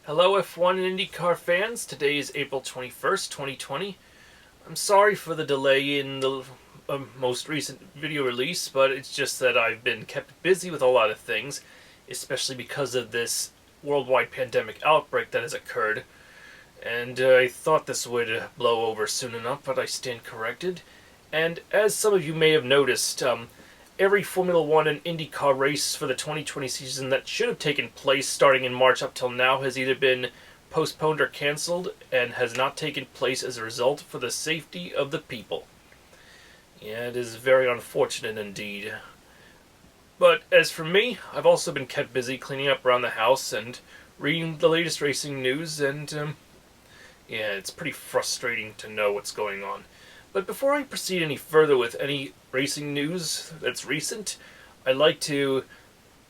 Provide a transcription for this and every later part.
Hello F1 and IndyCar fans, today is April 21st, 2020. I'm sorry for the delay in the most recent video release, but it's just that I've been kept busy with a lot of things, especially because of this worldwide pandemic outbreak that has occurred. And I thought this would blow over soon enough, but I stand corrected. And as some of you may have noticed, every Formula One and IndyCar race for the 2020 season that should have taken place starting in March up till now has either been postponed or cancelled and has not taken place as a result for the safety of the people. Yeah, it is very unfortunate indeed. But as for me, I've also been kept busy cleaning up around the house and reading the latest racing news, and yeah, it's pretty frustrating to know what's going on. But before I proceed any further with any racing news that's recent, I'd like to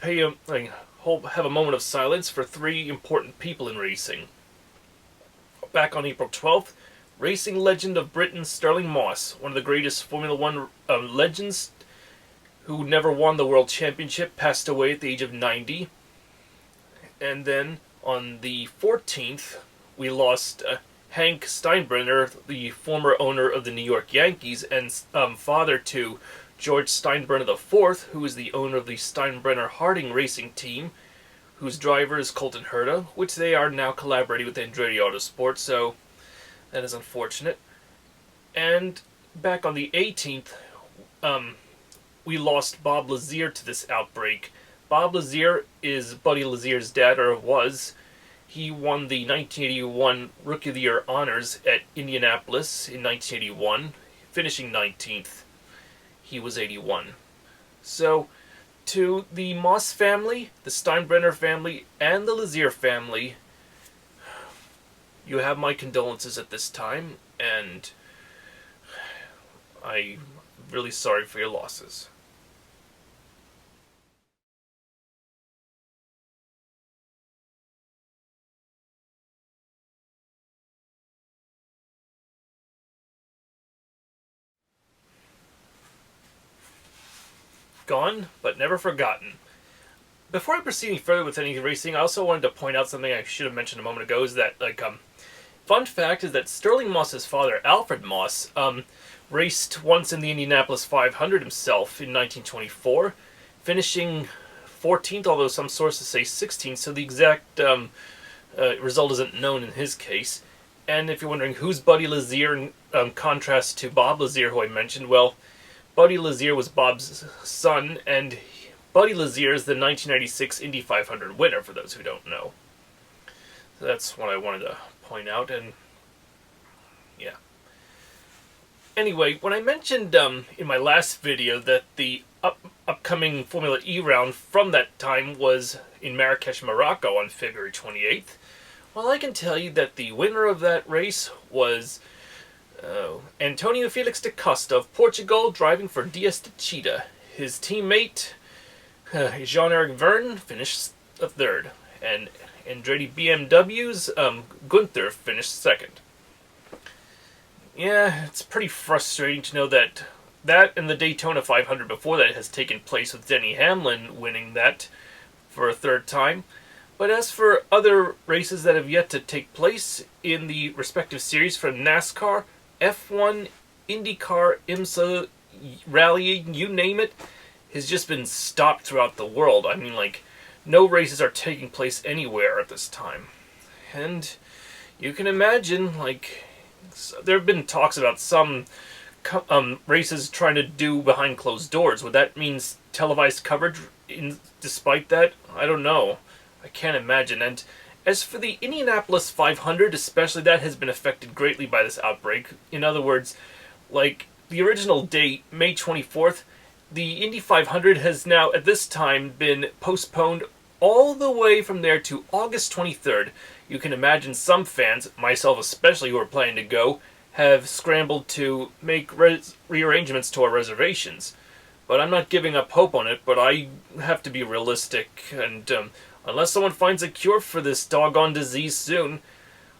have a moment of silence for three important people in racing. Back on April 12th, racing legend of Britain Stirling Moss, one of the greatest Formula One legends who never won the World Championship, passed away at the age of 90. And then on the 14th, we lost Hank Steinbrenner, the former owner of the New York Yankees and father to George Steinbrenner IV, who is the owner of the Steinbrenner Harding racing team, whose driver is Colton Herta, which they are now collaborating with Andretti Autosport, so that is unfortunate. And back on the 18th, we lost Bob Lazier to this outbreak. Bob Lazier is Buddy Lazier's dad, or was. He won the 1981 Rookie of the Year honors at Indianapolis in 1981, finishing 19th. He was 81. So, to the Moss family, the Steinbrenner family, and the Lazier family, you have my condolences at this time, and I'm really sorry for your losses. Gone, but never forgotten. Before I proceed any further with any racing, I also wanted to point out something I should have mentioned a moment ago, is that, fun fact is that Stirling Moss's father, Alfred Moss, raced once in the Indianapolis 500 himself in 1924, finishing 14th, although some sources say 16th, so the exact result isn't known in his case. And if you're wondering who's Buddy Lazier in contrast to Bob Lazier, who I mentioned, well, Buddy Lazier was Bob's son, and Buddy Lazier is the 1996 Indy 500 winner, for those who don't know. So that's what I wanted to point out, and yeah. Anyway, when I mentioned in my last video that the upcoming Formula E round from that time was in Marrakesh, Morocco on February 28th, well, I can tell you that the winner of that race was Antonio Felix da Costa of Portugal, driving for Dias de Chita. His teammate, Jean-Eric Vergne, finished third, and Andretti BMW's Gunther finished second. Yeah, it's pretty frustrating to know that and the Daytona 500 before that has taken place, with Denny Hamlin winning that for a third time. But as for other races that have yet to take place in the respective series from NASCAR, F1, IndyCar, IMSA, rallying, you name it, has just been stopped throughout the world. I mean, no races are taking place anywhere at this time. And you can imagine, there have been talks about some races trying to do behind closed doors. Would that mean televised coverage despite that? I don't know. I can't imagine. And as for the Indianapolis 500, especially, that has been affected greatly by this outbreak. In other words, the original date, May 24th, the Indy 500 has now, at this time, been postponed all the way from there to August 23rd. You can imagine some fans, myself especially, who are planning to go, have scrambled to make rearrangements to our reservations. But I'm not giving up hope on it, but I have to be realistic, and unless someone finds a cure for this doggone disease soon,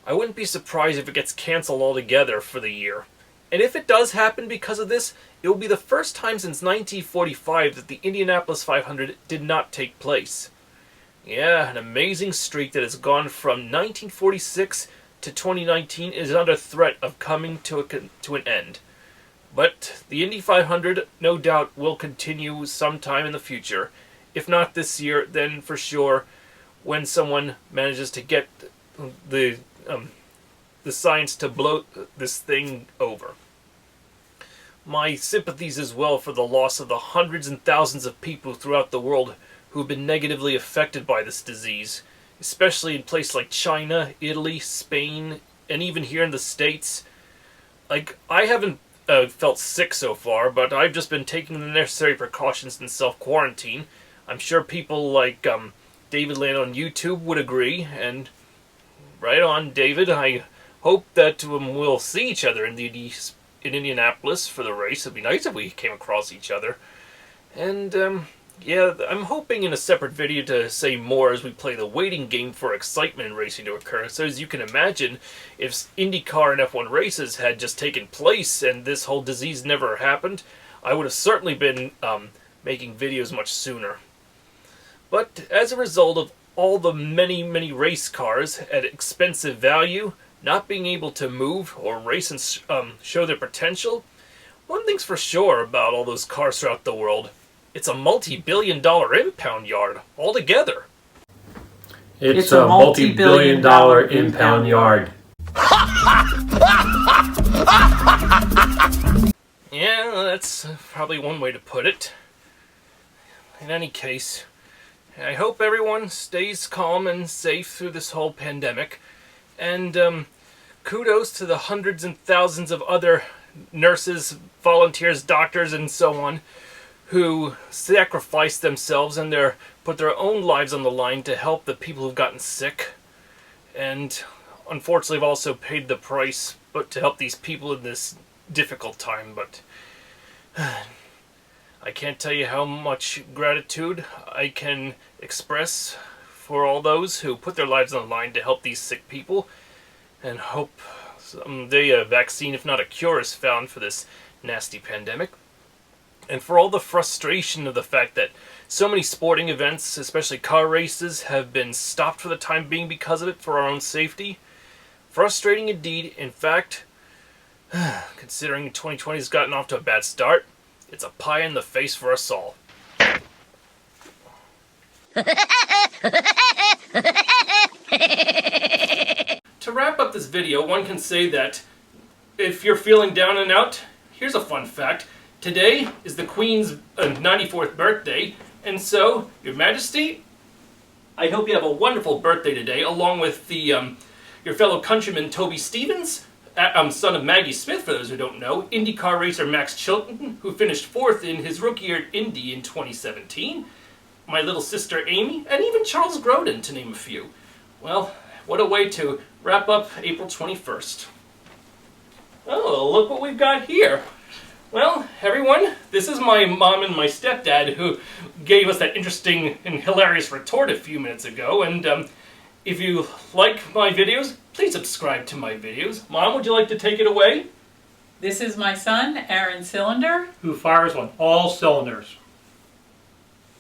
I wouldn't be surprised if it gets canceled altogether for the year. And if it does happen because of this, it will be the first time since 1945 that the Indianapolis 500 did not take place. Yeah, an amazing streak that has gone from 1946 to 2019 is under threat of coming to an end. But the Indy 500, no doubt, will continue sometime in the future. If not this year, then for sure when someone manages to get the science to blow this thing over. My sympathies as well for the loss of the hundreds and thousands of people throughout the world who have been negatively affected by this disease, especially in places like China, Italy, Spain, and even here in the States. Like, I haven't felt sick so far, but I've just been taking the necessary precautions in self-quarantine. I'm sure people like David Land on YouTube would agree, and right on, David. I hope that we'll see each other in Indianapolis for the race. It'd be nice if we came across each other. And yeah, I'm hoping in a separate video to say more as we play the waiting game for excitement in racing to occur. So as you can imagine, if IndyCar and F1 races had just taken place and this whole disease never happened, I would have certainly been making videos much sooner. But as a result of all the many race cars at expensive value not being able to move or race and show their potential, one thing's for sure about all those cars throughout the world: it's a multi-billion-dollar impound yard altogether. It's a multi-billion-dollar impound yard. Yeah, that's probably one way to put it. In any case, I hope everyone stays calm and safe through this whole pandemic. And kudos to the hundreds and thousands of other nurses, volunteers, doctors, and so on who sacrificed themselves and put their own lives on the line to help the people who've gotten sick. And unfortunately have also paid the price to help these people in this difficult time. But I can't tell you how much gratitude I can express for all those who put their lives on the line to help these sick people, and hope someday a vaccine, if not a cure, is found for this nasty pandemic. And for all the frustration of the fact that so many sporting events, especially car races, have been stopped for the time being because of it, for our own safety. Frustrating indeed. In fact, considering 2020 has gotten off to a bad start, it's a pie in the face for us all. To wrap up this video, one can say that if you're feeling down and out, here's a fun fact. Today is the Queen's 94th birthday, and so, Your Majesty, I hope you have a wonderful birthday today, along with your fellow countryman Toby Stevens, son of Maggie Smith, for those who don't know, IndyCar racer Max Chilton, who finished 4th in his rookie year at Indy in 2017, my little sister Amy, and even Charles Grodin, to name a few. Well, what a way to wrap up April 21st. Oh, look what we've got here. Well, everyone, this is my mom and my stepdad who gave us that interesting and hilarious retort a few minutes ago, and if you like my videos, please subscribe to my videos. Mom, would you like to take it away? This is my son, Aaron Cylinder, Who fires on all cylinders.